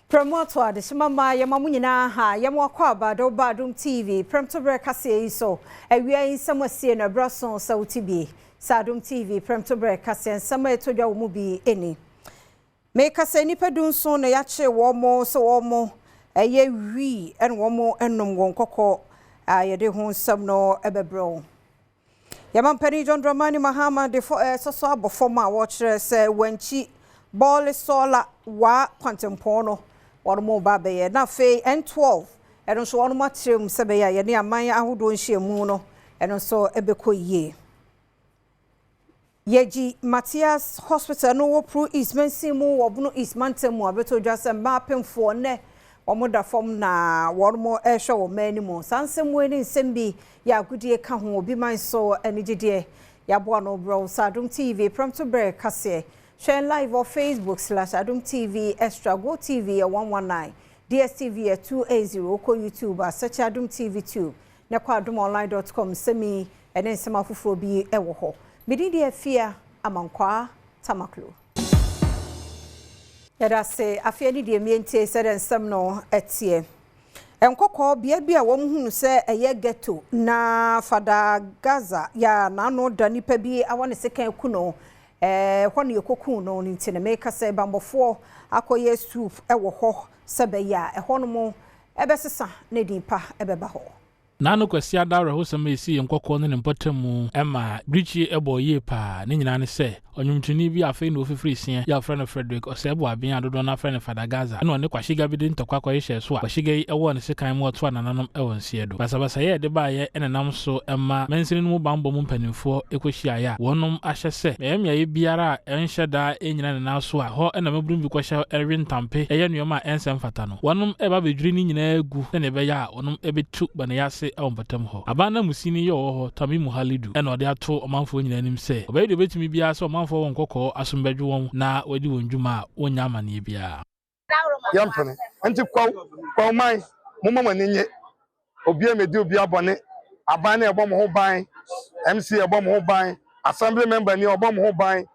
Premtobre de Shimama Yamamunina ha Yamwakwa Adom TV Premtobre Kasee so awia insamosie na brason sauti bi Adom TV Premtobre Kasee nsama etodwa wo mu bi eni me kase nipa dunso na yache wo mo so wo mo eye wi en wo mo ennom won kokko ayede ho nsam no ebebro Yamampani John Dramani Mahama de so abofo ma wo kire se wanchi ball sola wa kwantempon no Warmo Babe, na fe N12, and so on matrim Sabaya, Yania Maya Ahudo and Shemuno, and so Ebeko ye. Yeji Matthias Hospital, no pro Eastman Simu, or Bruno Eastmantemo, beto just a mapping for ne, or mother from na, one more air show, many more. Sansem winning Sembi, ya good year come will be my soul, and dear, ya buono bro, Adom TV, Premtobre Kasee. Share live on Facebook /Adom TV Extra Go TV 119 DSTV 280 Oko YouTube search Adom TV 2 na kwa adomonline.com semi ene nsema fufuro bi ewo ho medidi afia amankwa tamaklo yada se afia ni de miente se den nsem no etie enkokọ bia bia wo hunu se eye ghetto na fada Gaza ya na no danipa bi awone sekan kuno hwan yekoku no ntine meka se bambofo akoye soup ewo ho sebeya ehonmo ebesesa ne dipa ebeba ho Nano kwasi adawre ho sema esi nkokọ ne mpotemu ema brichi ebo ye pa ne nyina ne se onwumtuni bi afi no ofifiri sia ya friend Frederick osebo aben adodo na friend Fada Gaza no ne kwashiga bi de ntokwa kwa yehye so a kwashiga ewo ne sekan mu oto anananom ewo nsie do basabasa ye de ba ye enenam so ema mensini mu bambo mu mpanimfo ekohia ya wonom ahye se meyamia ye biara enhye da enyina ne na so a ho ena mabrum bi kwahye erwin tampe eye nuoma ensem fata no wonom eba bedwiri ni nyina egu ne be ya wonom ebetu bana yase awombatam ho abana musini ye ho tami muhalidu ena ode ato omanfo nyina nim se obayi de betimi bia so omanfo won kokko asombadwu won na wadi won dwuma wonya amane bia yampene enti kwa mai mumma ninye obi amedi obi abone aban na ebo mo ho ban MC ebo mo ho ban assembly member ni ebo mo ho ban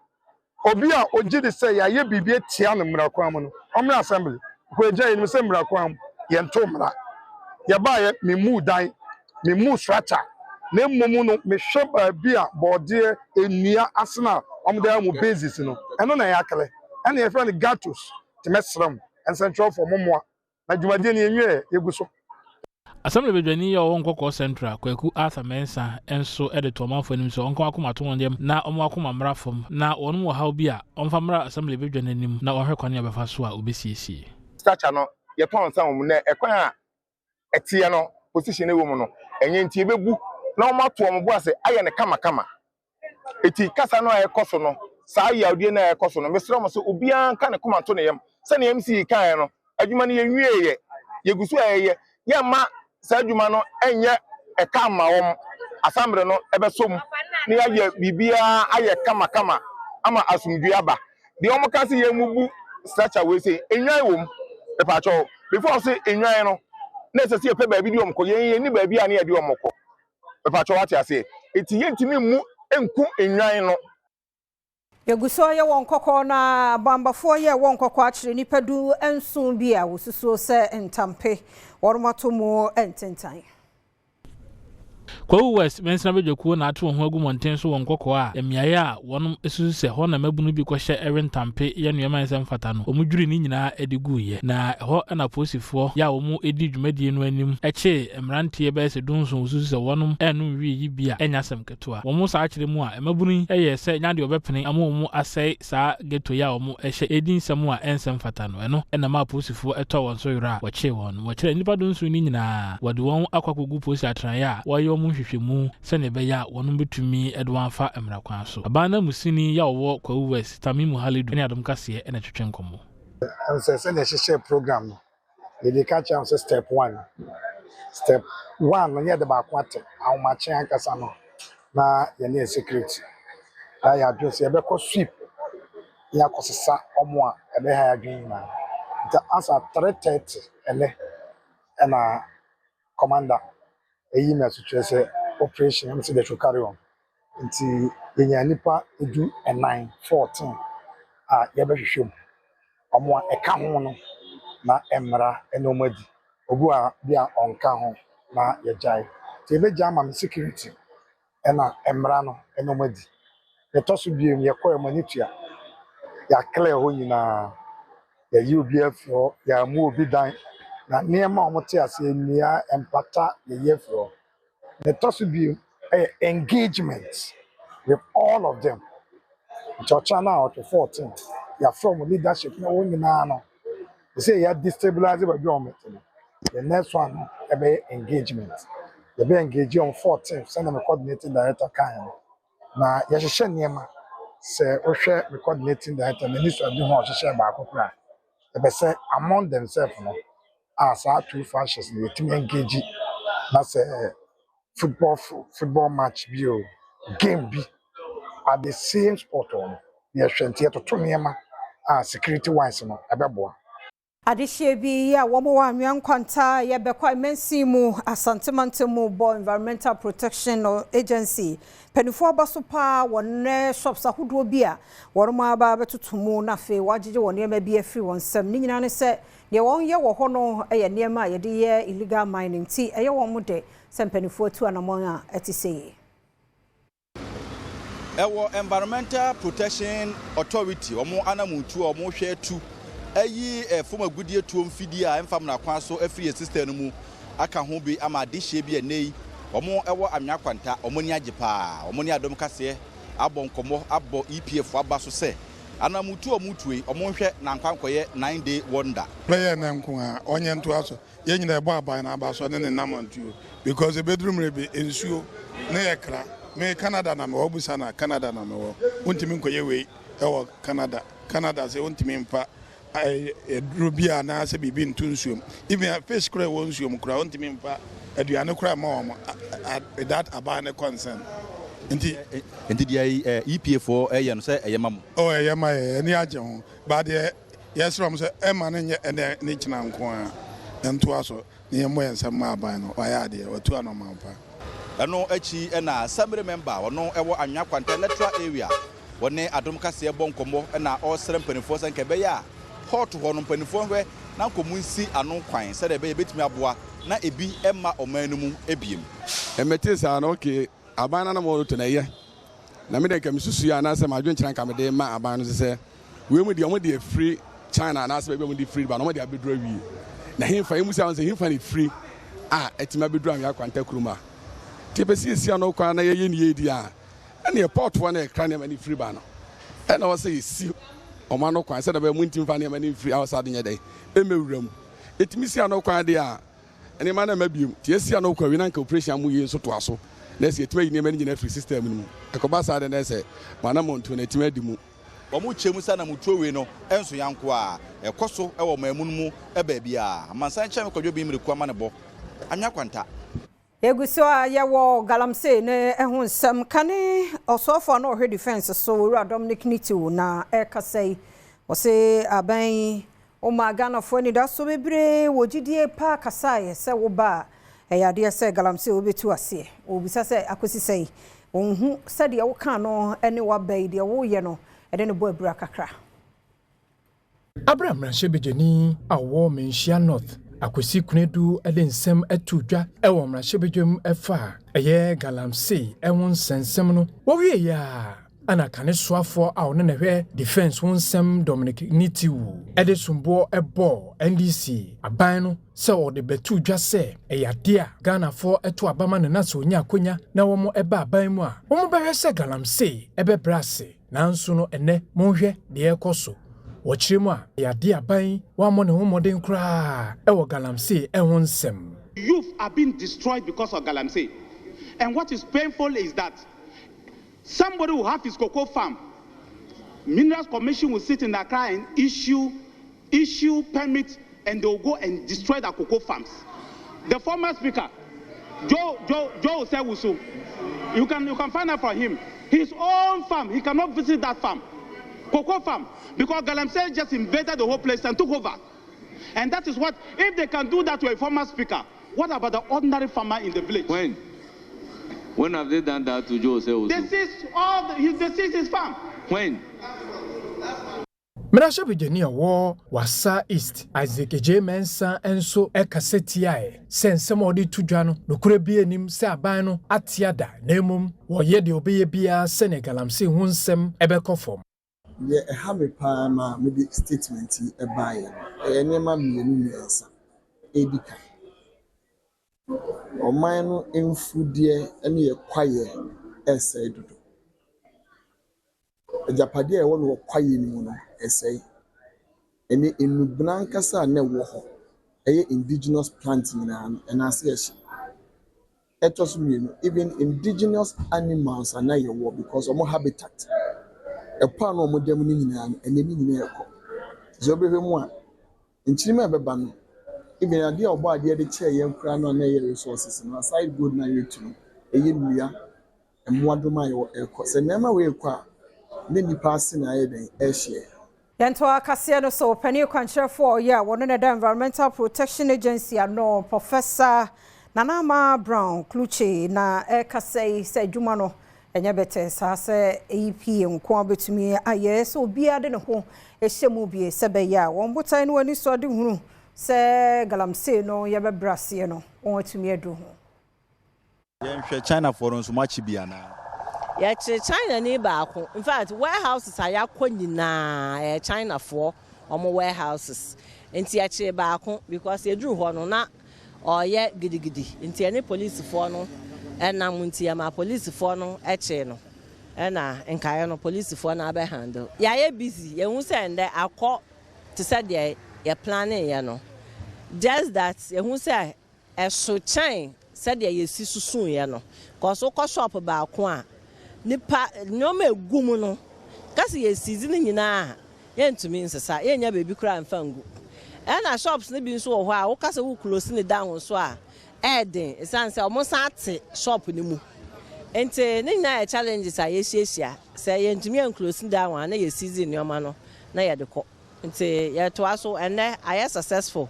obi a ogide se ya ye bibie tia no mra kwa mu no omra assembly ko eja yin se mra kwa mu ye nto mra ye ba ye me mu dan me mu structure na mmumu no me hwe bi a bode enua asena omda mu basis no eno na yakle ena ye friend gatos te mesram en central for momoa na dwumade ne enwe yeguso Assembly bedwani yo nkokọ central kwaku Arthur Mensa enso editor manfo nim so onko akoma to wondem na omo akoma mrafom na wonmo ha obi a onfa mra assembly bedwani nim na ohwe kwane abefa so a obesiesie structure no ye ton san mu na ekwan a etie no position e wo mu no enye ntie bebu na omo to omo bo ase aye ne kama eti kasa no aye koso no saa yaudie na aye koso no mesro mo so obi an ka ne koma to ne yam se ne MC kan no adwuma ne yenwie ye gusu aye ye ma saa adwuma no enye eka ma wom asambre no ebesom ne aye bibia aye kama ama asumdua ba de omo ka se ye mubu structure we say enwan wom e pa cho before say enwan no na se se pe ba bi di omko ye ni ba bi a na ye di omko e pa cho what ase eti ye ntimi mu enku enwan no Yeguso ye won kokko na bambafo ye won kokko akire nipadu ensun bi a wosusuo se entampe wormato mu ententan Kwa West mensna bejokuo na ato ho agu monten so won kokko a emiaye a wonum esusu se ho na mabunu bi kwhye erin tampe ye nuema ensem fata no omudwiri ni nyina ediguye na ho na posifo ya omu edi dwumadie no anim eche emrante be se dunso osusu se wonum enu wi yi bia enyasem ketoa womu sa akire mu a emabunu eye se nyade obepene amomu asai sa geto ya omu ehye edin nsem a ensem fata no eno na ma posifo eto won so yura wache won wachire nipa dunso ni nyina wode won akwakogu posi atran ya woyo mu hwehwemu se ne be ya wonu betumi edwan fa emrakwan so abana musini ya wo kwa West Tamimu Halidu ne Adom Kasee ene twetwe nkomo se ne hyehyɛ program no ye catch am step 1 no ye de ba kwate awmache ankasa no na ye ne security ya adwose ye be ko sweep ya kosesa omo a ebe ha adwen na nta asa 3:30 na commander eyi na situation operation am say they should carry on nti yenya nipa edu 9:14 a ye be hwehwem omo a eka ho no na emra enomadi obu a bia onka ho na ye jai te be jama security na emra no enomadi ye toso biem ye koy manitua ya clear ho nyina ya yi obi afro ya mu obi dan na niema omote ase nia empata ye yefro the toso biem engagement with all of them chocha now to 14 ya from leadership na wo nyina no they say ya destabilize by government the next one ebe engagement the be engage on 14th send them coordinating director kan na ya hwehwe niema se ohwe coordinating director na niso ade ho hwehwe ba akokra ebe say among themselves no as our two fascists they team engage na say football match bio game bi at the same spot on the hwente to niema security wise no ebeboa Adishie bi ya womo wa anwan kwanta ye bekwa imensi mu asantemanto mu bo Environmental Protection Agency penifo abasopa wonne shops ahodo bi a woroma aba betutumu na fe wagege wonne ma bi afiri wonsam ni nyina ne se ye won ye wo ho no ye niema ye de ye illegal mining ti ye wo mu de se penifo tu anamon a etiseye ewo Environmental Protection Authority omo anamutu omo hwe tu ayi foma gudie tuom fidi a emfam na kwan so afiri system no mu aka ho bi ama de hye bi enei omo ewo anwa kwanta omo ni agepa omo ni Adom Kasee abon komo abo EPF aba so se anamutu omutue omo hwe na nkwankoye 9-day wonder player na nko a onye nto aso ye nyina ebo aban na aba so ne namantuo because the bedroom rebe ensuo na yekra me Canada na me obusa na Canada na me wo untimi nkoye we ewo Canada se untimi mfa drubia na se bibi ntunsuom even fish kura won nsuom kura ontimi mfa aduane kura ma wo that abane concern nti dia EPF no se eyemam eyema ni age ho ba de yesrom se ema ne nye ne kina nko a ento aso ne yemo yensam ma aban no oya de watu anomampa eno achi na assembly member wono ewo anwa kwanta electoral area wone Adom Kasee bonkomo na all srempanifo sankebe ya hot ho no mpanifo hwe na nkomunsi anu kwan se de be betimi aboa na ebi emma omanu mu ebiem emetisa na okay abana na mo to na ye na me de kam susu ya na se ma dwenkyran kam de ma abana no se we mu de omo de free China na se be mu de free ba no mo de abedro wi na himfa emu se an se himfa ni free etima bedro am ya kwanta kuruma ti be si sia no kwan na ye ni edi a na e port one e kran na ni free ba no e na wo se si omano kwan se da be muntim fa na mani free outside nya dai emewuram etimi sia no kwan de a ene ma na mabiem ti sia no kwan wi na nka operation mu ye nso to aso na esi etimi yin mani nyina free system mu ekoba sa de na se mana monto na etimi adimu omu chemu sa na mutuo we no enso yanko a ekoso ewo mamun mu eba bia amansan chem kwadwo bi mire kwa mane bo anwa kwanta Eguso a yewo galamsey ne ehun sam kane osofo na ohwe defense so wura Dominic Nitu na ekasei wose aban o magana fo ni da so bebre wogidie pa kasaye se wo ba eyade se galamsey obetu ase obisa se akosi sei onhu se de wo kan no ene wa bai de wo ye no ede ne bo abura kakra Abraham Ranshebejeni awo menhia north akwesi kunedu ensem atudwa ewo mrashebedwem efa eye galamsey ewon sensem no wo wie ya ana kane soafo a one na hwe defense won sem Dominic Nitu ede sumbo ebo NDC aban no se o de betudwa se eyade a Ghana fo eto abama ne na so onya akonya na wo mo eba aban mu a wo mo behwe se galamsey ebe brase nanso no ene monhwe de ekoso Wachirimu a yade aban wa mo ne ho modern kra e wo galamsey e ho nsem. Youth are being destroyed because of galamsey. And what is painful is that somebody will have his cocoa farm. Minerals Commission will sit in Accra and issue permits, and they will go and destroy the cocoa farms. The former speaker, Joe Sewusu, you can find out from him. His own farm, he cannot visit that farm, cocoa farm, because Galamsey just invaded the whole place and took over. And that is what, if they can do that to a former speaker, what about the ordinary farmer in the village? When have they done that to Joe Sewusu? They seized his farm. When? Menasha Virginia war wasa East Isaac J. Mensa enso ekasetiae sense modi tudwa no kure bi anim se aban no atiada na emum wo ye de obeye bia Senegal am se hu nsem ebekofom ye ha me pa ma me di statement e baye enema mienu miensa edika oman no emfudie ene ye kwaye ese dudu Japade e won wo kwaye ni mu no esay ene enubnankasa na wo ho eye indigenous planting na ase ehye etos mienu even indigenous animals are na ye wo because omo habitat e pa no omo dem ni nyina ene ni nyina ekọ zo behwemu a nchirima beba no even ade obo ade de che ye nkra no na ye resources no aside good na yetu eye nua emwadoma ye ekọ se nema we ekọ Nini passing ahead and share. Premtobre Kasee no so penny kwankyerɛ for one of the Environmental Protection Agency no Professor Nanama Brown Kluche na Kasee say dwuma no enye bete sa se EP nko abetumi aye so bia de ne ho ehyemu bie se be ya won botan no ani so de hunu se Galamsey no ye be brase no won atumi adu ho. Ye hwe China for no so machi bia na Yeah, China ni baako. In fact, warehouses are yakonyina China for warehouses. Nti ya baako because you drew ho no na oye gidigidi. Nti any police for no enam nti ya ma police for no eche no. Na nkae no police for na be handle. Ya ye busy. Ye hu say nde akọ to say dey ya planning ya no. Just that ye hu say so chain said ye si susun ya no. Cause o shop baako a nipa nyoma egum no kasi ye season nyina ye ntumi nsesa ye nya bebi kura mfangu na shops ne bi nso wo ho a wo kasa wo close ne down so a eden esanse omo sate shop ne mu ente ne nyina challenges a ye hiehyia say ye ntumi en close down na ye season nyoma no na ye de ko ente ye to aso ene aye successful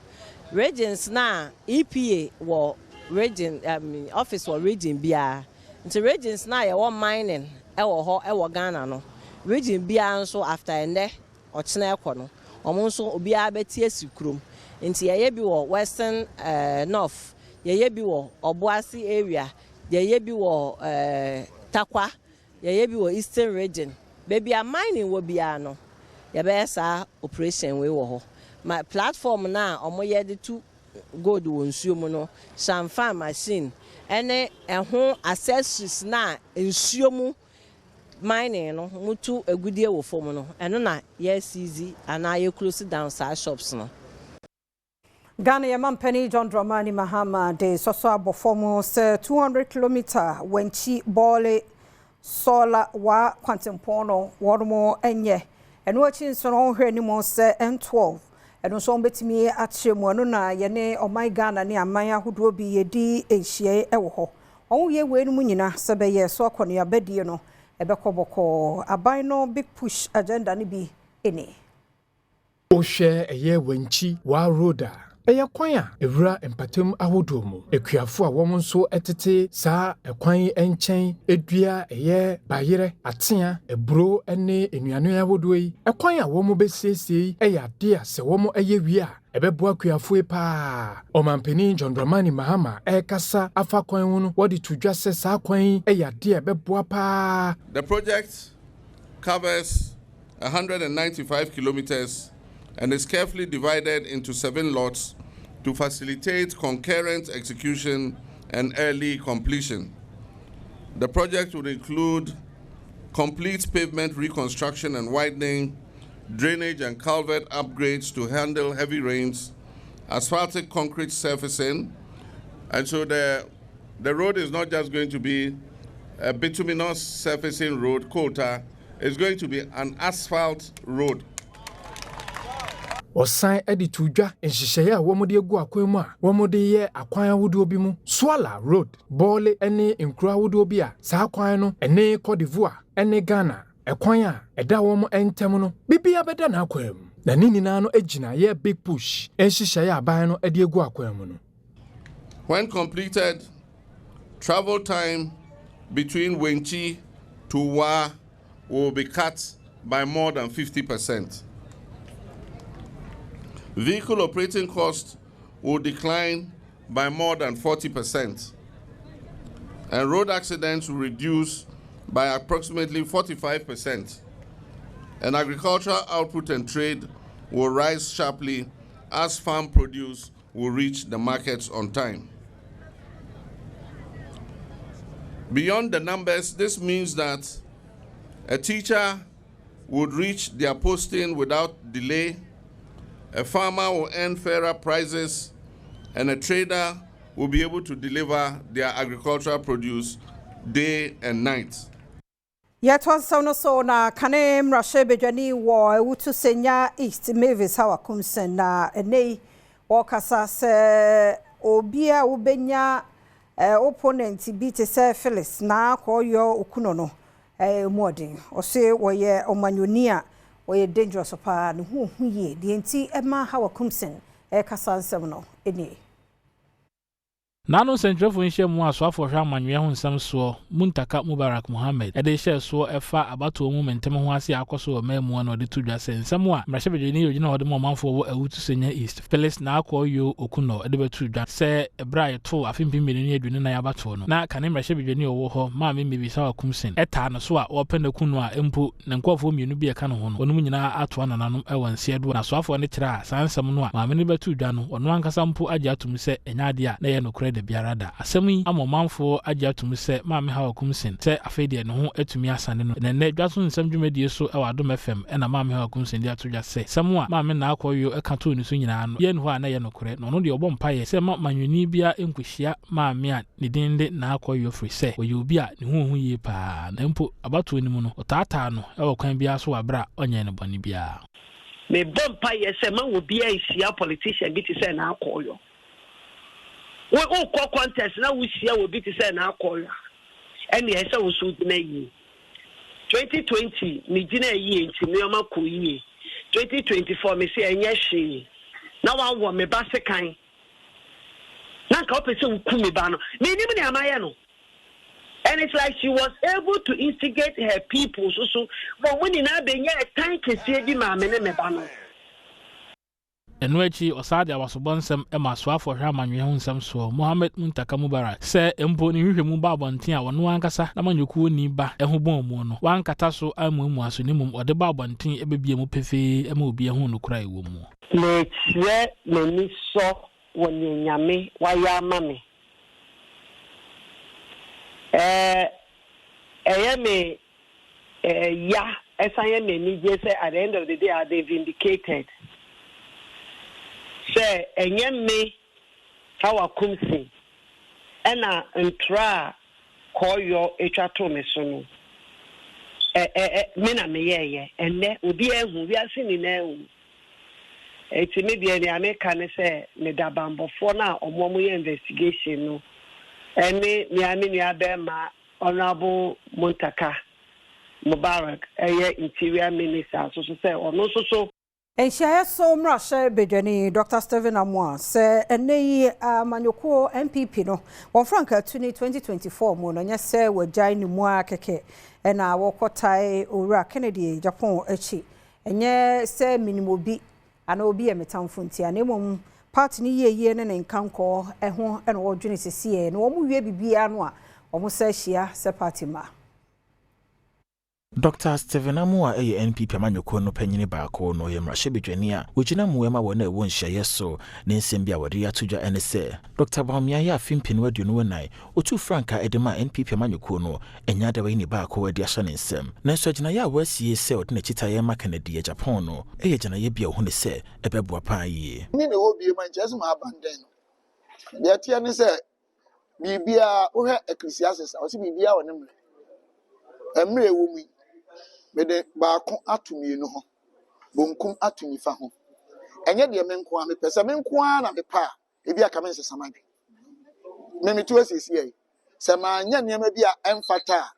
regions na EPA wo region office wo region bia Nti regions na ye won mining ewo ho ewo Ghana no region bia nso after ende ochena ekọ no omo nso obi abeti asikrom nti ye bi wo western north ye bi wo Obuasi area ye bi wo Takwa ye bi wo eastern region baby a mining wo bia no ye be sa operation we wo ho my platform na omo ye de to gold wo nsuo mu no shamfa machine ene ho accessories na nsuo mu mining no mutu agudie wo fom no eno na yes easy ana ye close down sa shops no Ghana Yampeni John Dramani Mahama de soso abofom se 200 km wenchi bole sola wa kwantempono wormo enye eno achi nso no hwe ni mo se N12 eno so betimi akyeremu eno na ye ne oman Ghana ne aman ahodo bi yedi ehie ewo ho onwo ye we nu nyina se be ye so akono abadie no ebekoboko aban no big push agenda ne bi eni o hwe eye wanchi wa roda eye kwan a ewura empatem ahodo mu ekuafo a wom nso etete saa ekwan enchen edua eye bayere atea eburo ene enuanu ahodo yi ekwan a wom besiesie eye ade a se wom eye wi a ebebo akuafo pa omampeni John Dramani Mahama ekasa afa kwan hu no wodi tudwa se saa kwan eye ade ebebo pa. The project covers 195 kilometers and is carefully divided into 7 lots to facilitate concurrent execution and early completion. The project would include complete pavement reconstruction and widening, drainage and culvert upgrades to handle heavy rains, asphaltic concrete surfacing, and so the the road is not just going to be a bituminous surfacing road, quota, it's going to be an asphalt road. Osan edi tudwa nhyehyeye a womode egu akwan mu a womode ye akwan awodo bi mu Swala Road Bole ene nkura awodo bi a saa akwan no ene Cote d'Ivoire ene Ghana ekwan a eda wom entem no bibia beda na akwan mu na ni nyina no agina ye big push nhyehyeye aban no edi egu akwan mu no. When completed, travel time between Wenchi to Wa will be cut by more than 50%. Vehicle operating costs will decline by more than 40%. And road accidents will reduce by approximately 45%. And agricultural output and trade will rise sharply as farm produce will reach the markets on time. Beyond the numbers, this means that a teacher would reach their posting without delay, a farmer will earn fairer prices, and a trader will be able to deliver their agricultural produce day and night. Yet was so na Kanem Rashe Bejani war Utu Senya East Mavis Hawakumsen na Ene Wakasa se Obia Ubenya opponent beat se Phyllis na call your Okunono Moding or say woye Omanunia. Oye dangerous pa no hu ye de enti ema Hawakumsen kasa nsem no eni Nano sentrefo nhye mu aswafo hwa amanwe ho nsem so Muntaka Mubarak Mohammed ede hye so efa abato mu mentem ho ase akoso mamu na ode tudwa nsem a mrahye ni yogina ode momanfo wo awutu senya east Phyllis na akoyo okuno ede betudwa se ebra yeto afimpimmeni ni adwene na yabato no na kane mrahye ni owo ho ma me mebisa Hawakumsen eta no so a open kuno a empo ne nkofo mienu bi eka no ho no onum nyina ato anananum ewanse do na swafo ne kira sansem no a ma me ne betudwa no ono ankasa mpo agye atum se enyade a na ye no de biarada asemi amomanfo agye atum se maame Hawakumsen se afede ne ho atumi asane no ne dwaso nsem dwumadie so e Adom FM na maame Hawakumsen dia todwa se semu a maame na akoyo ekato ne so nyina no ye ne ho a na ye nokore no de obom paye se manwani bia enkohia maame a ne dinde na akoyo free se oye obi a ne ho ye pa na mpo abato ni mu no otata no e wokwan bia so wabra onye ne bone bia me bom paye se man wo bia isia politician bi ti se na akoyo we call contest na we see we be say na akoya and yes we so na yi 2020 me gina yi enti me ma ko yi 2024 me say enye hwe na wa wo me ba sekan na ka opese wo ku me ba no me nim ne amaye no and it's like she was able to instigate her people so but when na be nya time kese bi ma me ne me ba no Enwechi osade awasobonsem emaswafo hwa amanwe ho nsem so Mohammed Muntaka Mubarak se empo ni hwehwemu ba abonten a wono ankasa na manyokuo ni ba eho bon mu no wankata so amuamu aso ni mum ode ba abonten ebebie mu pefe ema obi eho no kura ewo mu le tire le ni so wonyame waya mame me ya esanye me ni je say at the end of the day are they vindicated. Say enyeme Hawakumsen ena ntra koyo etwato me so no me na me yeye enne obi ehu wi ase ni na ehu eti me bia ni ameka ne say me dabambofo na omomo ye investigation no ene mi ami ni abema honorable Muntaka Mubarak interior minister so say ono so Enshia so mrashe Bejani Dr. Stephen Amwa se ene manyoko MPP no won franka 2024 mu no nya se wajai ni mu akeke na wokotai owura Kennedy Japan echi enye se minimobi ana obi emetamfo ntia na emom party ni yeye ne nkanko eho na wodwene sesiye na wo mu wie bibia no a wo mo se hia se party ma Dr. Stephen Amwa NPP amanyoko no panyini baako no yemrahye Bejani a wogina muema wona ewo nhyaye so ne nsem bia wode atodwa ene se Dr. Bawumia ya fimpin waduno wenai otu franka edema NPP amanyoko no enya da wani baako wadi ahye ne nsem na so gina ya wasie se ode na chitaye Kennedy Japan no gina ye bia ohune se ebeboa paa yi ni ne obi man chese ma abandon no ya tia ne se bibia wo he ecclesiastes o si bibia wo ne mre emre wo mu me de baako atomienu ho bonkum atonifa ho enye de me nko a me pese me nko a na me pa ebi aka me nsesama dwe me metu asisi ai se ma anya niam bia emfata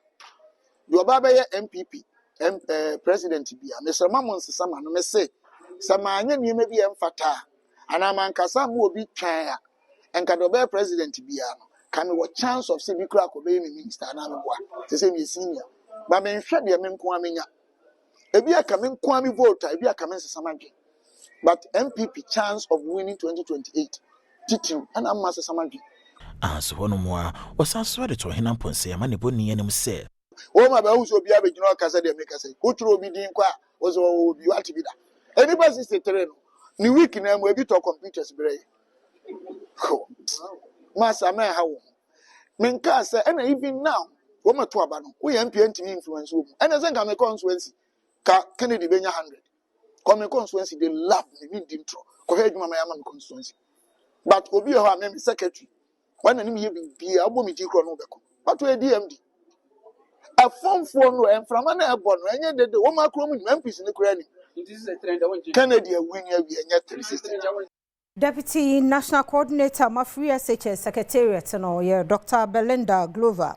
de oba be ye MPP president bia me se ma mo nsesama no me se ma anya niam bia emfata ana man kasa mo obi twan a enka do be president bia no can we chance of say bi kura ko be minister na me boa se se me senior ba me hwe de me nko amenya ebi aka me nko ami vote ebi aka me nsesama dwe but MPP chance of winning 2028 titiu ana amma nsesama dwe so hono mo a osaso de to hena ponse ya mane boni enem se o ma ba uso bia be gino kasa de me kasa o turo obi din kwa o so obi wati bi da anybody 63 no ni week na mo ebi to computers bere masa me ha wo menka say and even now wo mato aba no wo MP ntimi influence wo and say nka me constituency ka Kennedy benya 100 come me constituency they love me di intro ko he adwuma ma ya ma me constituency but obi ho a me secretary when ani me bi abo me ji kro no be ko but we DMD a form for no enframa na ebo no enye dede wo makro mu MPs ne kra ni Kennedy win ya wi enye 360. Deputy National Coordinator Mafri SHS Secretariat no ye Dr. Belinda Glover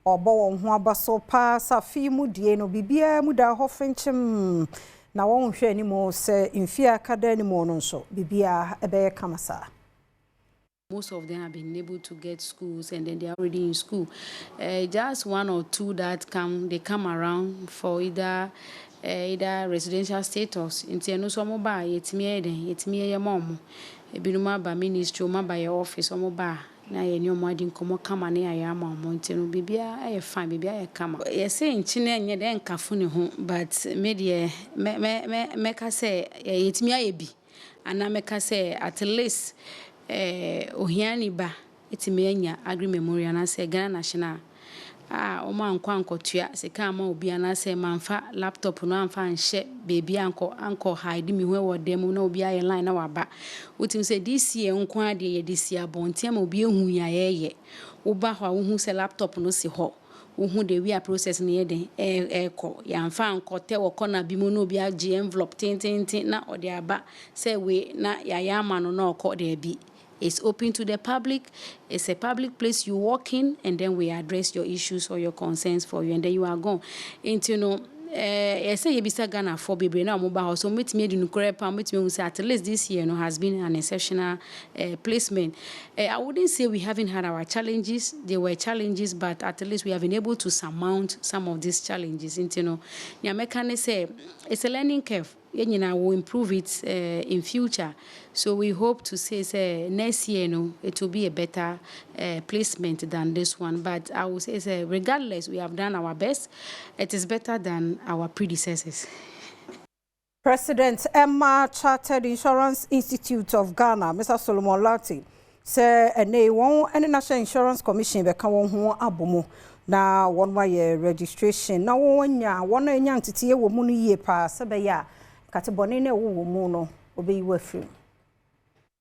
obo won ho abaso pa safi mu die no bibia mu da ho fenchim na won hwe ni mo se mfia kada ni mo no so bibia ebe kamasa. Most of them have been able to get schools and then they are already in school. Just one or two that come around for either residential status. Inti eno so mo ba yetimi ye mom. Ebinuma ba ministry o ma ba your office o mo ba na ye nyomo adi nkomo kama na ya ama mo nti no bibia aye fine bibia aye kama. Ye say nchi na enye de nkafo ne ho but me de me ka say yetimi aye bi ana me ka say at least ohiani ba etime anya agri memorial na say Ghana national o ma nkwa nkotua se ka ma obi ana say manfa laptop no anfa nhye baby anko hide mi ho dem na obi aye line na waba utim say this year nkwa de ye this year bontia ma obi ehu ya ye wo ba ho wo hu say laptop no si ho wo hu de we process na ye den ko ya anfa nkote wo kona bi mo no obi age envelope tin na ode aba say we na ya ama no na okọ de bi. It's open to the public. It's a public place you walk in, and then we address your issues or your concerns for you, and then you are gone. And you know, I say you be Ghana for baby now mobile. So meet me in Ukraine. Meet me say at least this year, has been an exceptional placement. I wouldn't say we haven't had our challenges. There were challenges, but at least we have been able to surmount some of these challenges. And you know, Nyamekane say it's a learning curve. Will improve it in future. So we hope to say next year, it will be a better placement than this one. But I will say, regardless, we have done our best. It is better than our predecessors. President Emma Chartered Insurance Institute of Ghana, Mr. Solomon Lati, say and the National Insurance Commission be kan won ho abomo na won wa ye registration na won nya won nya ntete wo mu no yie pa se be ya katebone na wo mu no obeyi wafiri.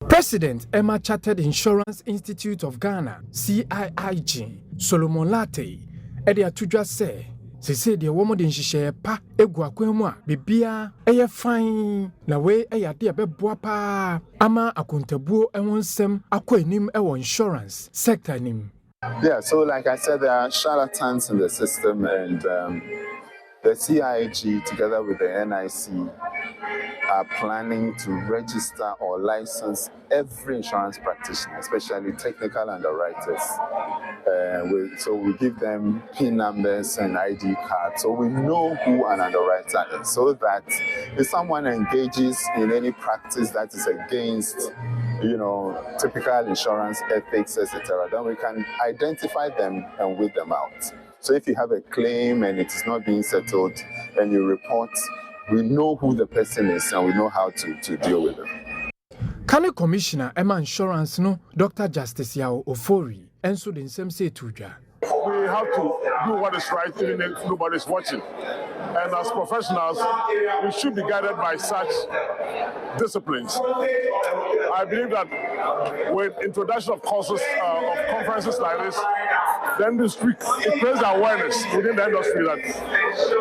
President Emma Chartered Insurance Institute of Ghana, CIIG, Solomon Lati, ede atudwa se sese de wo mo de nhihye pa egu akwemu a bibia eye fine na we eye de beboa pa ama akontabuo ewonsem akwanim ewo insurance sector nim. Yeah, so like I said, there are charlatans in the system, and the CIG together with the NIC are planning to register or license every insurance practitioner, especially technical underwriters. So we give them PIN numbers and ID cards, so we know who an underwriter is, so that if someone engages in any practice that is against, typical insurance ethics, etc., then we can identify them and weed them out. So if you have a claim and it is not being settled and you report, we know who the person is and we know how to deal with them. County Commissioner Emma Insurance no Dr. Justice Yao Ofori and so the same say tuja. We have to do what is right even if nobody's watching. And as professionals, we should be guided by such disciplines. I believe that with introduction of courses of conferences like this, then this week, it creates awareness within the industry that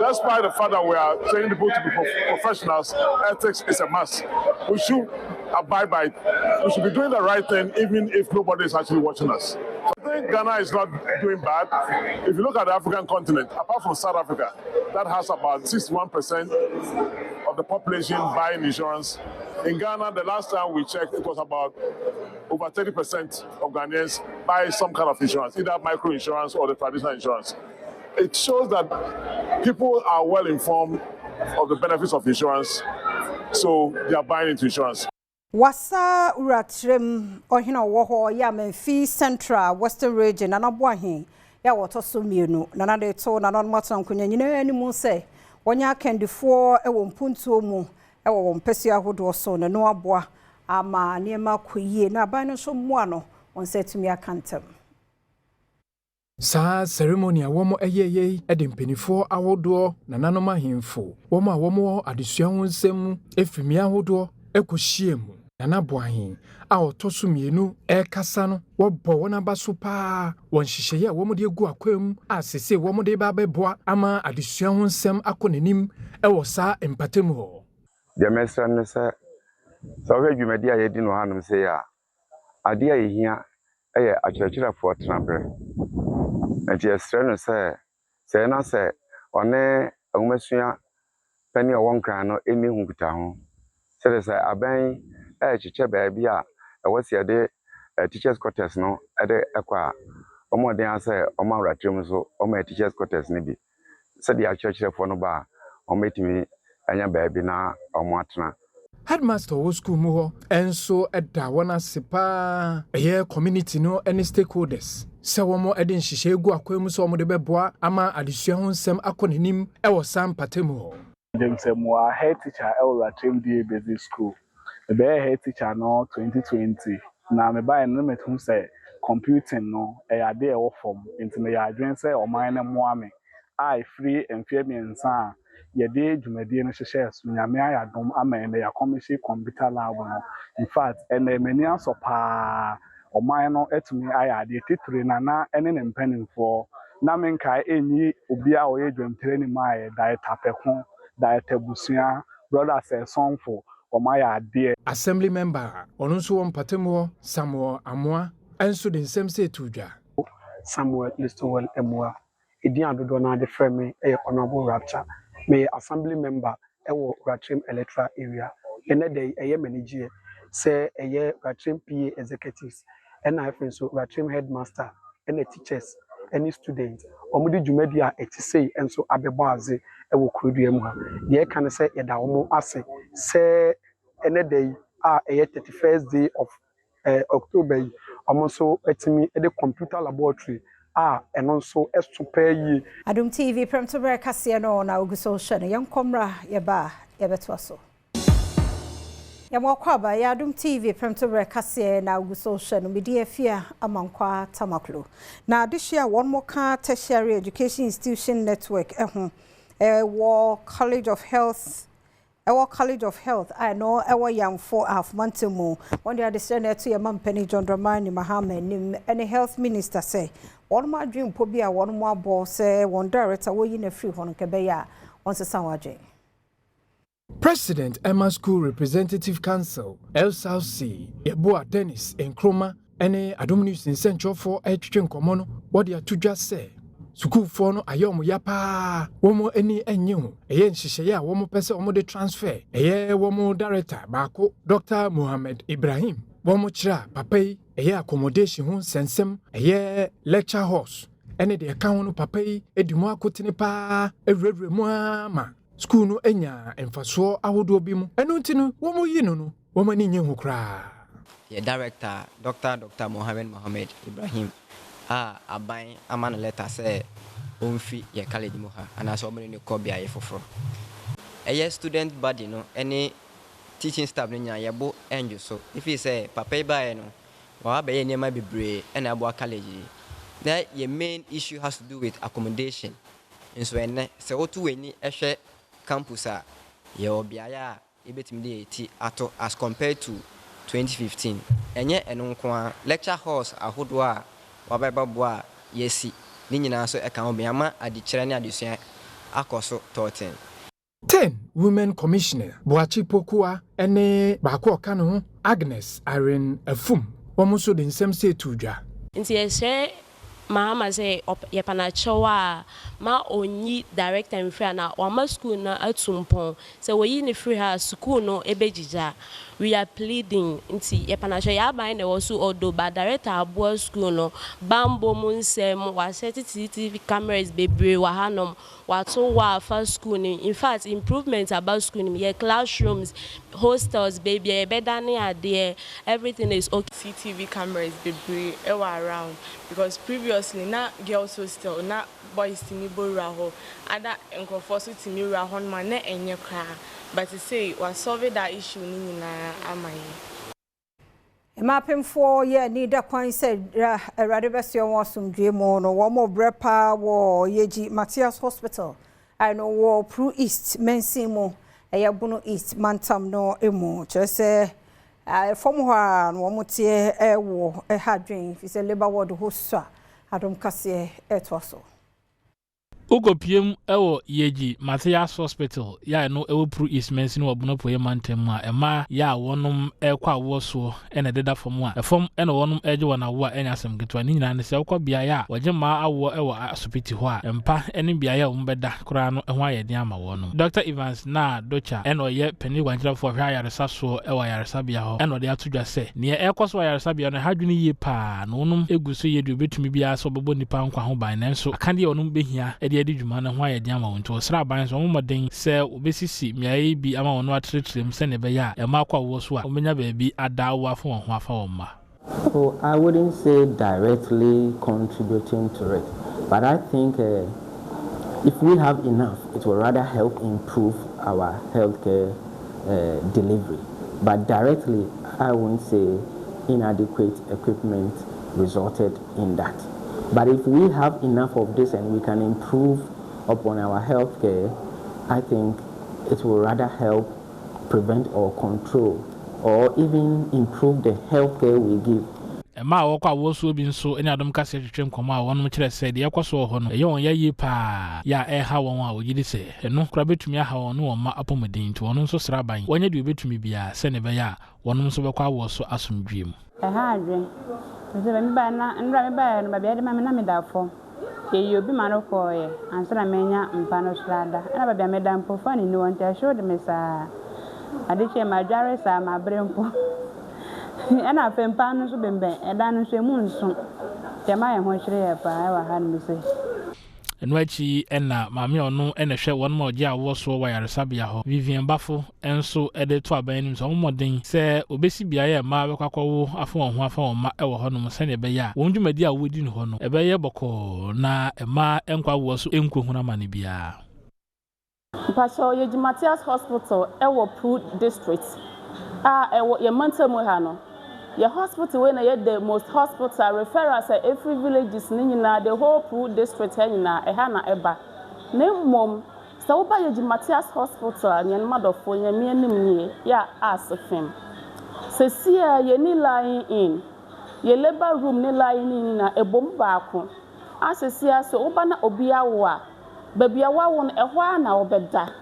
despite the fact that we are training people to be professionals, ethics is a must. We should abide by it. We should be doing the right thing even if nobody is actually watching us. I think Ghana is not doing bad. If you look at the African continent, apart from South Africa, that has about 61% of the population buying insurance. In Ghana, the last time we checked, it was about over 30% of Ghanaians buy some kind of insurance, either micro insurance or the traditional insurance. It shows that people are well informed of the benefits of insurance, so they are buying into insurance. Wasa uratrem ohina woho ya Memphis Central Western Region anabwahin ya wotoso mienu na de to na non matran kunya nyina animu se wonya kendifo ewo mpuntuo mu ewo mpesi ahodo so na no aboa ama niema koyie na ban no so mu ano onse tumi akantem. Sa ceremony a womo eyeye edempenifo ahodo na nanoma himfo womo a womo adesua ho nsem efimi ahodo ekohie mu na boahin a otoso mienu kasa no wobo wona baso pa won hihye a womo de egu akwam a sese womo de ba beboa ama adesua ho nsem akonanim ewo sa empatem ho de mesra no se so hwadwumadi a yedi no hanom se ya ade a yehia eye akyerɛkyerɛfo tenabre enti esre no se na se one ahumasua pani owonkran no eni hunkuta ho se aban chiche baabi a ewose de teachers quarters no ede ekwa omoden ase omawratrem so oma teachers quarters ne bi se de akyerɛkyerɛfo no ba ometimi anya baabi na omoatena. Headmaster wo school mu ho enso eda wona sepa eye community no any stakeholders se womo ede nhihye egu akwam so omo de beboa ama adesua ho nsem akonanim ewo sam patemu ho. Dem say mo a head teacher Elratrem DA Basic School. The head teacher no 2020. Na me buy no metu say computing no e ade e wo form enti me ya adwen say o man na mo ame. I free enfie me nsa ye de dwumadie no hyehyɛ so nyame ayadom ama me ya commission computer lab no. In fact ene mani asopa o man no etumi ayade titire na ene ne mpanimfo na menkai enyi obi a oyɛ dwamtere ni mai da etapeko da etabusia brother say songful Assembly member onunso won patemo Samuel Amoa enso de nsem se tudwa Samuel Listowell Emua edin adodo na de frame e honorable rapture me assembly member ewo Ratrem electoral area ene dey eye manager say eye Ratrem PA executives and I friend so Ratrem headmaster and teachers any student omudi dwumadi a etisei enso abeboaze ewo kurodua mu ha de kan say yeda omo ase say ene day a 31st day of October omonso etimi e the computer laboratory eno so super yi Adom TV Premtobre Kasee no na oguso hwe no yenkomra yeba yebeto so Yamokwaba ya Adom TV Premtobre Kasee na oguso hwe no medi afia amankwa tamaklo na adehia one more tertiary education institution network College of Health I know our young for half month more one day the to your mom Penny John Dramani Mohammed and health minister say one more dream pobia one more boss say one director we in a free one kebeya on sawaje. President Emma School Representative Council LSC Yeboa Dennis Nkrumah ene Adom News in Central for Etchen Komono what they to just say Suku for no ayom yapa womo eni enyu eye nhihye a womo pese womo de transfer eye womo director baako Dr. Mohammed Ibrahim womo kira papai eye accommodation ho sensem eye lecture halls ene de ka ho no papai edimu akotene pa ewrewre mu ama school no enya emfaso ahodo bi mu eno ntinu womo yi no womo ni nye ho kra ye director Dr. Mohammed Ibrahim aban amana letter say onfi ye college mu ha ana so omni ne kobia ye foforo student body no any teaching staff no nya ye bo enjo so if he say papa ba no wa ba ye nema bebre na abo college that your main issue has to do with accommodation and so ene say otu weni ehwe campus a ye obiaya e betim de eti ato as compared to 2015 enye eno nko lecture halls ahodo a wabɛbɛboa yɛsi ne nyinaa so ɛka ho bɛama adekyerɛ ne adesua akɔ so 13 women commissioner Boachi Pokua ene baako ɔka ne ho Agnes Aren Afum wɔn so de nsɛm sɛ tudwa nti yɛhyɛ Mahama sɛ yɛpanakyɛw ma onyi director mfiri na wama school na atumpɔn sɛ woyi ne free ha school no ebegija we are pleading nti yɛpanakyɛw yɛaban na wɔ so odo ba director aboa school no bambo mu nsɛm wasɛ CCTV cameras bebree wɔ hanom wato wa fa school ni in fact improvement about school ni your classrooms hostels baby better ne ade everything is okay. CCTV cameras bebree around because previously na girls hostel na boys timi borura ho ada nkofo so timi rura ho ma na enye kra but say we solve that issue ni nyina amaye Mapemfo ye ni da kwan said Erade Besio wasumdwe mo no wo mo brepa wo yeji Matthias Hospital I know wo Pro East Mensimo Eyabuno East Mantam no emu chese from ho no mo tie wo hadwen fi se labor ward host Adom Kasee etwaso Ukopiem ewo yeji Matthias Hospital ya no ewo Pro East Mensino obuno poye mantem a ema ya wonum ekwa woso ene deda fom a efom ene wonum eje wona wo a enya asem getwa ni nyina ne se okwa bia ya waje ma awo ewo asopiti ho a empa ene bia ya umbeda kura no eho ayede ama wonum Dr. Evans na docha ene oye pani wanjira fo hwa yaresa so ewo yaresa bia ho ene ode atodwa se ne ekoso yaresa bia no hadwene yie pa no wonum eguso yedu betumi bia so bobo nipa nkwa ho ban nanso akande wonum behia edi dwuma na ho ayede ama wonto sra ban so moden se obesisi miaye bi ama wono atretrem se ne be ya e ma kwa wo so a omenya ba bi adawo afo ho afa wo ma. Oh, I wouldn't say directly contributing to it, but I think if we have enough, it will rather help improve our healthcare delivery. But directly, I won't say inadequate equipment resulted in that. But if we have enough of this and we can improve upon our healthcare, I think it will rather help prevent or control or even improve the healthcare we give. Ma wokwa woso bi nso ene Adom Kasee twetwem koma a wonom kire se de yekoso ho no ye ya yi pa ya ha won a ogidi se eno kura betumi ha won no ma apomedin to wonom so sra ban wonye de betumi bia se ne be ya wonom so bekwa woso asomdwem ha adwen se be ba na ndra me ba no ba bia de ma me na me da fo ye obi ma no ko ye ansra menya mpa no srada na ba bia me da mpo fa ni no ntia show de me sa adiche ma dware sa ma brempo ana fempa no so bembe eda no so emu nso tema ye ho hwere ye pa wa ha no se eno achi ena maame ono ene hwe won ma oje awo so wa yaresabia ho Vivian Bafo enso ede to aban nim so modern se obesi bia ye ma bekwakwo afo ho afa wo ma ewo ho no se ne be ya won dwumadi a wodi no ho no ebe ye boko na ema enkwa wo so enkohuna mane bia Pastor Yeji Matthias Hospital ewo Pro District ewo ye Mantam ha no your hospital when the most hospital referrals at every villages nina the whole Pro District nina na eba na mom so ba Yeji Matthias Hospital nyen madofo nya me anim nie ya asfem sesia ye ni line in ye labor room ni line in na ebom baako asesia so oba na obi awo a babia wawon ehwa na obeda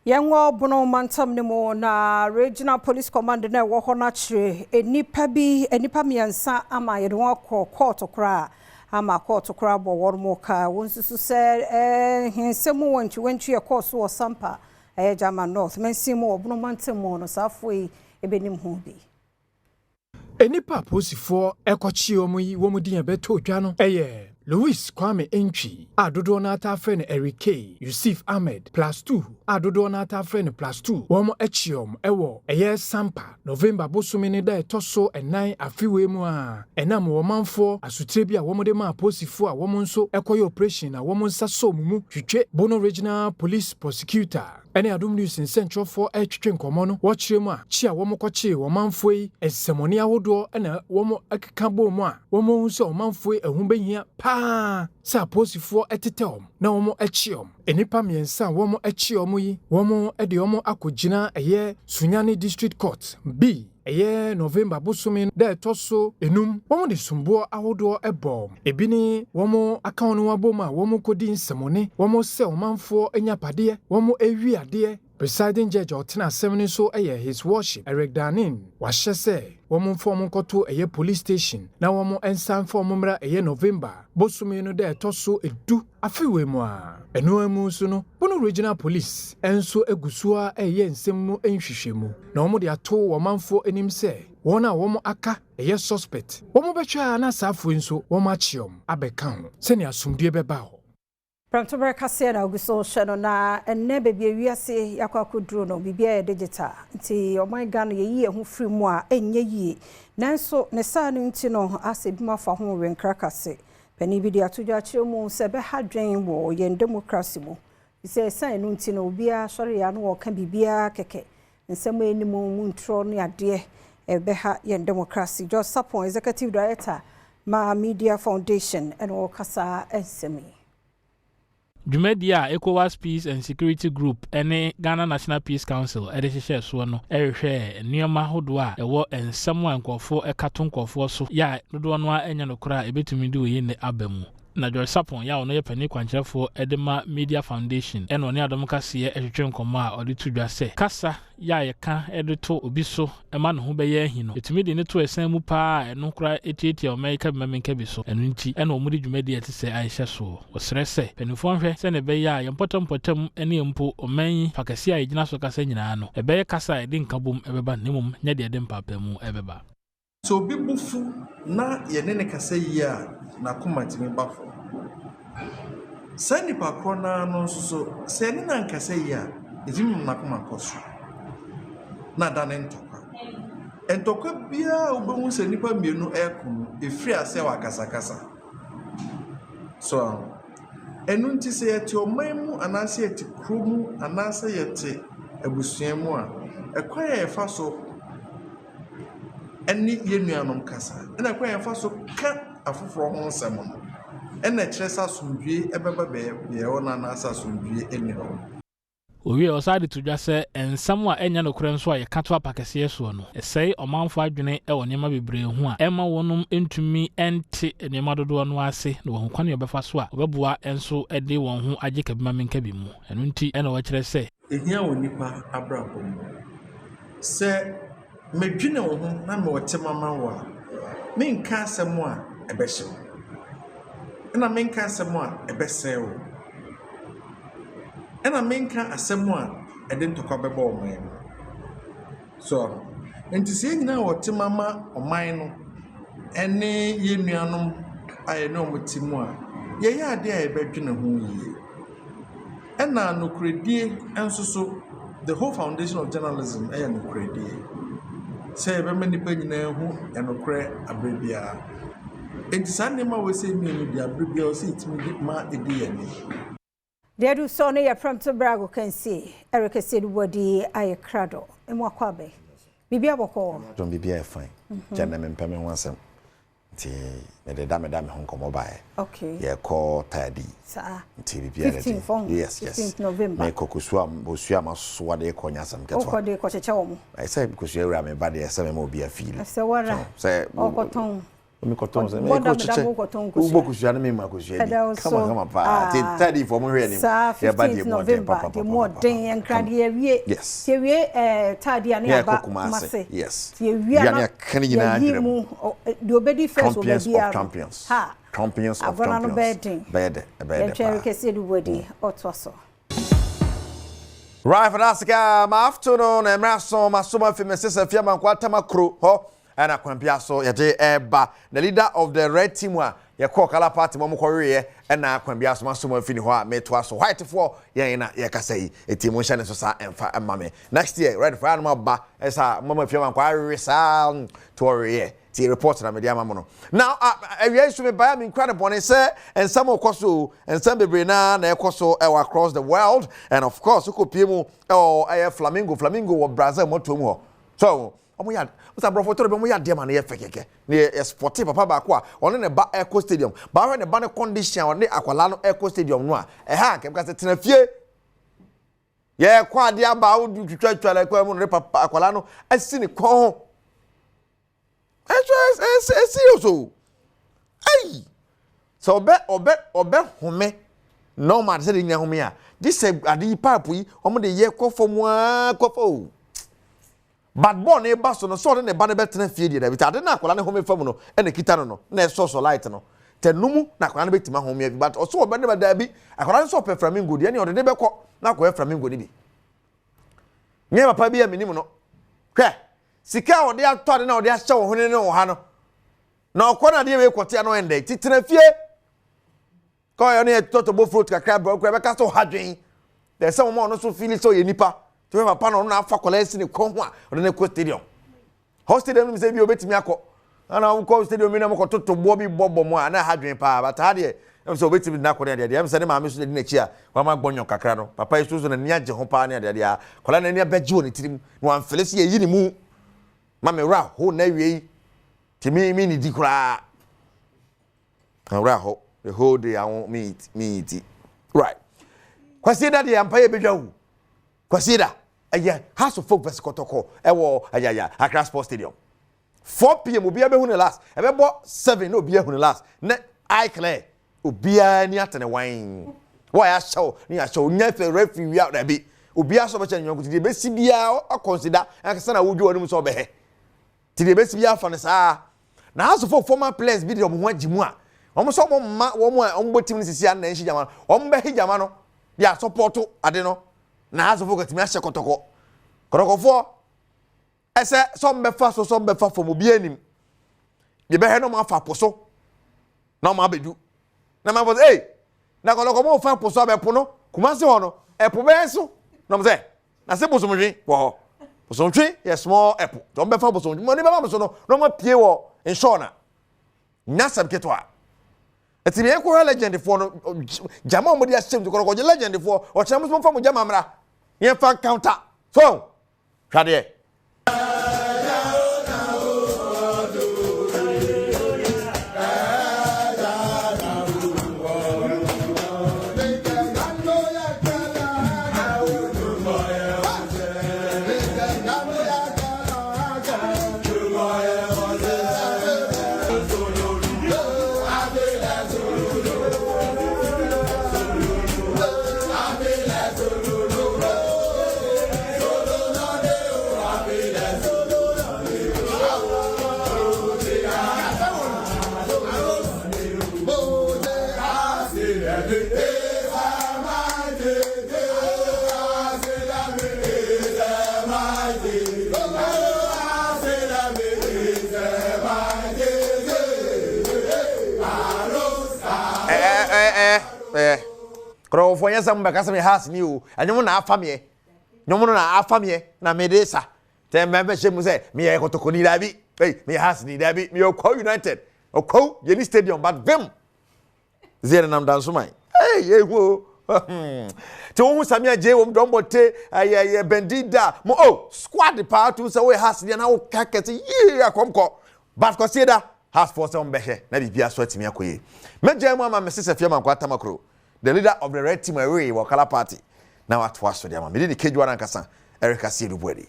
Yenwo bono mantam ne mo na regional police command na wo ho na kire enipa miensa ama ye won akọ court kra ama court kra bo wor mo ka won susu se hensemu wonchi ye course wo sampa German North mensimo obono mantam mo no safoi ebenim ho bi enipa posifo ekochi omuyi wo mudin beto dwa no eye Louis Kwame Entry, Adodo Nata friend Eric K, Yusuf Ahmed, +2, Adodo Nata friend +2, Womo Echiom, Ewo, Eye Sampa, November Bosumini da Toso and 9 afiwe mua, Enam Womanfo, Asutrebia, Womo de Ma Posifo, Womonso, Equo Operation, a woman Sasso Mumu, Chiche, Bono Regional Police Prosecutor. Any Adom News in Central for H-Train Comono, watch Rema, Chia Womokoche, Womanfwe, and Semonia Wodo, and a Womo Akabo Moa, Womo so Manfwe, a Humbe here, pa, Sa Posifo etitom, na Womo Echiom, Enipa Miensa, Womo Echiom, Womo Ediomo Akujina, a year, Sunyani District Court, B. eye November bosome da etoso enum womo de sumbo ahodo ebom ebini womo account no aboma womo kodi nsemone womo se omanfo anyapade womo ewi ade presiding judge otena semini so his worship Eric Danin wahye se womo form koto police station na womo ensan form mra November bosome no da etoso edu afiwe mu a eno amu so no bono regional police enso egusua nsem mu enhwehwemu na womo de ato womanfo enim se wona womo aka suspect womo betwa na safo nso womo achiom abeka ho se ne asumdue beba ho. Premtobre Kasee na oguso hye na enne bebie wiase yakwakoduro no bibia digital nti oman Ghana yeyi ehu free mu a enye yie nanso ne saa no nti no asebima fa ho wenkra kase pani bi dia todwa chiremu se be hadwen wo ye democracy mu se saa no nti no bia sori ya no wo ka bibia keke nsem enimu mu ntro no ade ebe ha ye democracy just support executive director ma media foundation and wo kasa ensemi Jumedia ECOWAS Peace and Security Group ene Ghana National Peace Council edehye so no ehwe nioma hodo a ewo ensam ankofo ekato nkofo so ya dodo no anya no kra ebetumi di oyi ne abamu na George Sapon ya ono ye pani kwankyerefo edema Media Foundation ene oni Adom Kasee ehwetwe nkomo a odi tudwa se kasa ya yeka edeto obi so ema no ho beye ahi no etumi de ne to esan mu pa eno kra etietie o meka bemmenka bi so eno nti ene omudi dwumadi ate se aihye so osere se penifo hwe se ne beye a yempotam ene mpo oman pakasi a yegina so kasa nyina no ebeye kasa ede nkabom ebeba nemum nya de ede mpapa mu ebeba so bi bufu na yene ne kasa yi a na komatimi bafo sani pa krona no so se ne na nkasa yi a ejim na komakoso na dane ntokwa bia obehu se nipa mienu ekunu efri ase wa kasakasa so enu nti se yete omanmu anase yete kromu anase yete abusuamu a ekwa ya efa so eni yenuanom kasa ena ekwa ya efa so ka afoforo ho nsem no ena kyeresa sumdue ebeba be ona anase sumdue eni ho owie osade tudwa se ensam a enya no kure nso a yekato apakase so no esei omanfo adwene e wonema bebre hu a ema wonum entumi ente enema dodo no ase na won kwane obefa so a obeboa enso ede won hu agye kabima menka bi mu eno nti ena wo kire se ehia wonipa abrabo se medwene wo hu na me wote mama wa menka asem a ebehye na menka asem a ebesewo ena menka asemu a ede ntokwa beba oman so ntisi nyina wote mama oman no ene yenuanom aye no mutimu a ye ya ade a ebedwene ho yie ena nokredie ensoso the whole foundation of journalism aye nokredie say be mani pa nyina hu enokre abrebia ntisa nema we say mi di abrebia o say itimi ma edi yani Dedu so ne ya Premtobre Kasee Eric Sedwodi aye krado emwakwabe bibia boko John bibia fine jana me mpeme ho asem nti me de da me ho nkomo bae okay ye ko tadi sa nti bibia de yes 15 November me kokusua bosua maso de ko nyasam keto ko de ko cheche wo mu I say because you me ba de say me obi afeel say wara say okoton me koton say me ko cheche ubo kusua na me ma kusua di kama pa ti tadi for mo hwe ni ya ba de November de mo den enkrade ye wie ye wie tadi ani aba mase yes ye wie na kan nyina adrem de obedi first obedi ha champions of champions bed Eric Sedwodi otwaso right for that my afternoon emraso masoma famous fiama kwata makro ho ana kwampia so yede eba the leader of the red team wa ye call kala party mo mkɔwe na kwambia so masoma fini ho a meto aso white for ye na ye kasa yi etimo hye ne so sa emfa emame next year red for animal ba esa mama fiama kwa resa to ye ti report na media mamono now awia so me buy me incredible ne say and some okoso and some bebre na ekoso across the world and of course ukopie flamingo wo Brazil moto mu ho so omo ya usa brofo to be mo ya de ma na ye fekeke ne sport papa ba ko a one ne ba Eco Stadium ba we ne ba ne condition one akwala no Eco Stadium no a ha ke ka se tena fie ye kwa de aba wo twatwa la kwa mu ne papa akwala no asi ne kon serious o. Hey. So obe home no man say nya home a. This ade pipe yi omo de ye kofo mu a kofo. Bad boy na eba so no so ne ba ne betena fie die da bi ade na akola ne home fam no e na kita no na so light no. Tenumu na akola ne betima home bi but oso obe ne ba da bi akola so pe flamingo die ne ode de beko na akola flamingo ni bi. Nye papa bi ya minim no. Hwe sika ode ato de na ode ahye wo hone ne wo ha no. Na okona de we kwote no ende titena fie. Ko yo ne totobo fruit kakra bro kra be ka so hadwen. There some more no so feel so ye nipa. To me papa no na afa kola esi ne ko ho a ode ne ko stadium. Ho stadium mi se bi obetimi akọ. Ana wo ko stadium mi na mo ko totobo bi bobo mo a na hadwen pa but ha de em so obetimi na ko de de em se ne ma me so de na chi a wa ma gbonyo kakra no papa isu so na ni age ho pa na de a kola na ni abeji woni tirim no an felesi ye yini mu ma me ra ho na wie timi mi ni di kura ra ho the whole day I won't meet right kwasi da de ampa ye bedwa hu kwasi da aya House of Folk vs Kotoko ewo ayaya Accra Sports Stadium 4 p.m. obi abehu ne last ebebo 7 no obi abehu ne last ne I clear obi ani atene wan why ya show ni ya show nya fe referee wi out da bi obi aso be chenyo kuti be si bia o consider akasa na wodwo onu so be he ti de be si bia fa ne saa na House of Folk former players bi de omo agimu a omo so omo ma omo a omo team ni sisi an na nshi jama omo be hijama no ya support ade no na House of Folk timi ahye Kotoko Kotokofo ese some be fa so some be fa for obi anim ye be he no ma fa poso na ma bedu na ma bo eh na Kotoko mo fa poso abepo no kuma se ho no epo be so na mo se na se poso mwi wo poso mwi ye small epo don be fa poso mwi mo ni be ma so no ma pie wo insure na sam ketwa eti be ko legend for no jama mo dia sem to Kotoko legend for o chama mo fa mo jama mra ye fa counter phone hwade Kro for yesa mba kasa me house ni o anyom na afamie nyom na afamie na medesa te membe shemu se me ye Kotoko ni dabi me house ni dabi me okwa United okwa ye ni stadium but vim zere nam danso mai ye wo te wo samia je wo don bote aye bendida mo squad pa to se we house ni na wo kakete ye akomko but consider house for some behe na bibia so atimi akoye meje mu ama mesese fie manko atamakro the leader of the red team away Wakala party now at was the me the kejwa nankasa Erika Siedubuedi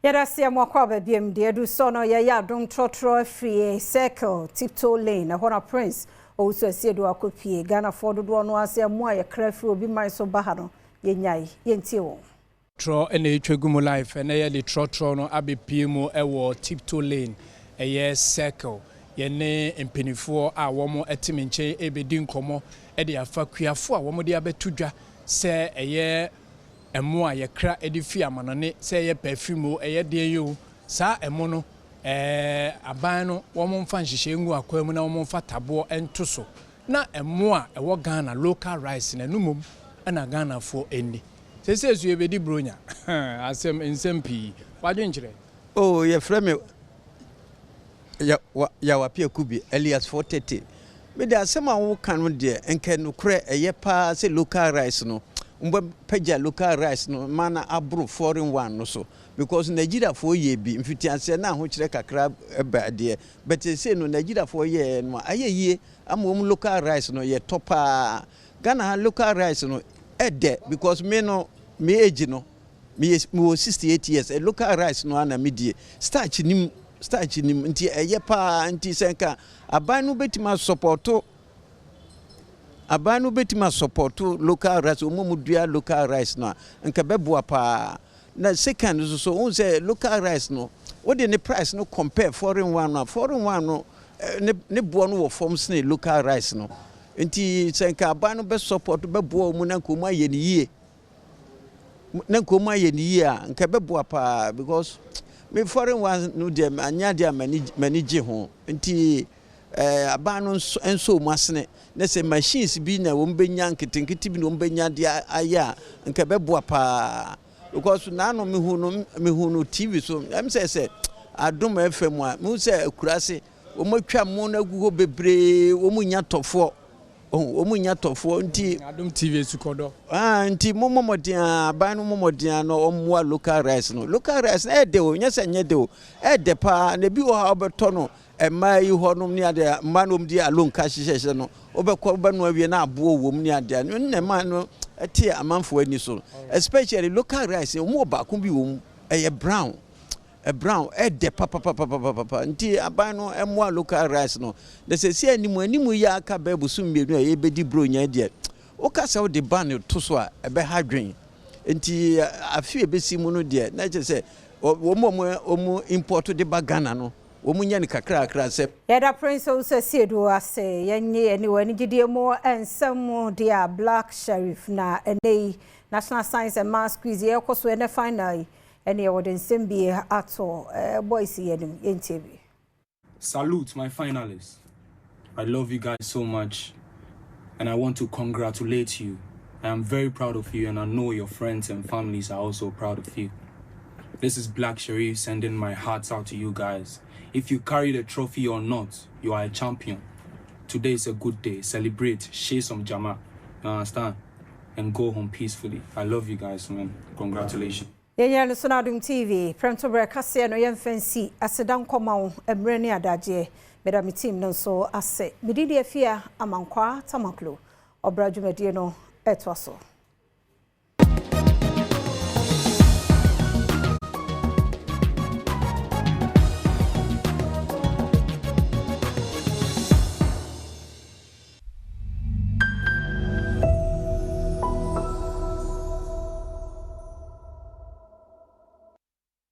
yada sia mwakwa ba biem de du so no ya Adom trotro free circle tiptoe lane na hona prince o so asiedu akopie Ghana for do no ase mu aye krafi obi man so baha no yenyai yentie wo tro ene etwegumu life ene ye de trotro no abepie mu ewo tiptoe lane eye circle yene empenifo a womo etimenche ebedi nkomo ede afakuafo a womo de abetudwa se eye emo a ye kra edifi amanone se eye perfume eye de yo sa emo no aban no womo mfa nhihye ngu akwam na womo mfa tabo entoso na emo a ewo Ghana local rice na numom na Ghana fo eni sese ezu ebedi bronya asem ensempi wadwenkyere ye frame ya wapia kubi Elias 430 me de asema wo kan no de enke no kure eye pa se local rice no mbo pagya local rice no mana abro foreign one no so because Nigeria for ye bi mfitianse na ho kire kakra eba de but say no Nigeria for ye no ayeye amom local rice no ye topa Ghana local rice no ede because me no me age no me was 68 years a local rice no ana medie starch nim nti eye pa nti senka aban no betima support local rice omumudua local rice no nka beboa pa na second so on say local rice no what the price no compare foreign one no ne boa no wo form sne local rice no nti senka aban no be support beboa mu na nkomu aye ne yie nka beboa pa because me foreign one no dem anya dia manage ho nti aban no enso mu asne na se machines bi na wo mbenya nketenkete bi na wo mbenya dia aya nka beboa pa because na no me hu no TV so em say Adom FM a me say akurase wo matwa mo na gugo bebre wo munya tofo nti Adom TV sukodo nti momodin aban no momodin no omwa local rice no e de o nyese nye de o e de pa na bi wo ha obeto no ema yi honom ni ade manom di alon ka hihye no obekọ banu awie na abo wom ni ade ne ma no eti amanfo ani so especially local rice mo ba ko bi wom e brown e de papa nti aban no emwa local rice no de se si animu ya aka bebu so mienu e bedi bronya de o ka se o de ban to so a e be hadwen nti afi e besi mu no de na je se omo import de bagana no omunya ni kakra se yada prince o se siedu ase yenye eni wani gidie mo ensam dia black sheriff na ene national science and maths quiz ye koso ene final ene woden sembi ato boys yenim yentebe. Salute my finalists. I love you guys so much and I want to congratulate you. I am very proud of you and I know your friends and families are also proud of you. This is Black Sharif sending my hearts out to you guys. If you carry the trophy or not, you are a champion. Today is a good day. Celebrate, share some jama, you understand? And go home peacefully. I love you guys, man. Congratulations. Yenya lusuna Adom TV, Premtobre Kasee no yemfensi asedan koma emre ni adaje meda mi team no so ase. Mididi afia amankwa tamaklo. Obra dwumadie no etwaso.